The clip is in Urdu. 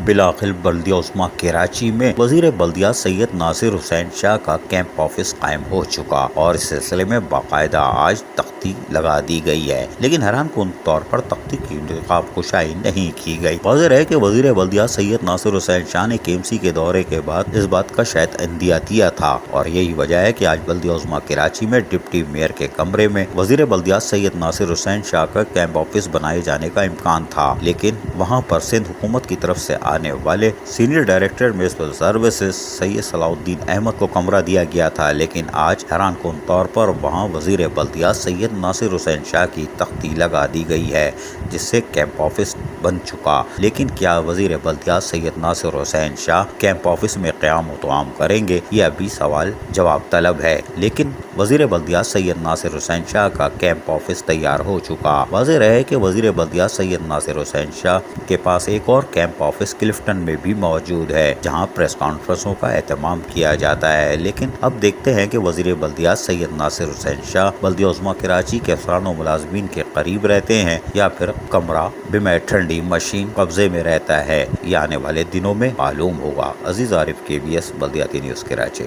بلاخل بلدیہ عظمیٰ کراچی میں وزیر بلدیہ سید ناصر حسین شاہ کا کیمپ آفس قائم ہو چکا اور اس سلسلے میں باقاعدہ آج تختی لگا دی گئی ہے، لیکن حیران کن طور پر تختی کی نقاب کشائی نہیں کی گئی۔ واضح ہے کہ وزیر بلدیہ سید ناصر حسین شاہ نے KMC کے دورے کے بعد اس بات کا شاید اندیہ دیا تھا اور یہی وجہ ہے کہ آج بلدیہ عظمیٰ کراچی میں ڈپٹی میئر کے کمرے میں وزیر بلدیہ سید ناصر حسین شاہ کا کیمپ آفس بنائے جانے کا امکان تھا، لیکن وہاں پر سندھ حکومت کی طرف سے آنے والے سینئر ڈائریکٹر میونسپل سروسز سید صلاح الدین احمد کو کمرہ دیا گیا تھا، لیکن آج حیران کن طور پر وہاں وزیر بلدیہ سید ناصر حسین شاہ کی تختی لگا دی گئی ہے، جس سے کیمپ آفس بن چکا۔ لیکن کیا وزیر بلدیہ سید ناصر حسین شاہ کیمپ آفس میں قیام و طعام کریں گے؟ یہ ابھی سوال جواب طلب ہے، لیکن وزیر بلدیہ سید ناصر حسین شاہ کا کیمپ آفس تیار ہو چکا۔ واضح ہے کہ وزیر بلدیہ سید ناصر حسین شاہ کے پاس ایک اور کیمپ آفس کلفٹن میں بھی موجود ہے، جہاں پریس کانفرنسوں کا اہتمام کیا جاتا ہے، لیکن اب دیکھتے ہیں کہ وزیر بلدیہ سید ناصر حسین شاہ بلدیہ عظمیٰ کراچی کے افسران و ملازمین کے قریب رہتے ہیں یا پھر کمرہ بمع ٹھنڈی مشین قبضے میں رہتا ہے۔ یہ آنے والے دنوں میں معلوم ہوگا۔ عزیز عارف، KBS بلدیاتی نیوز کراچی۔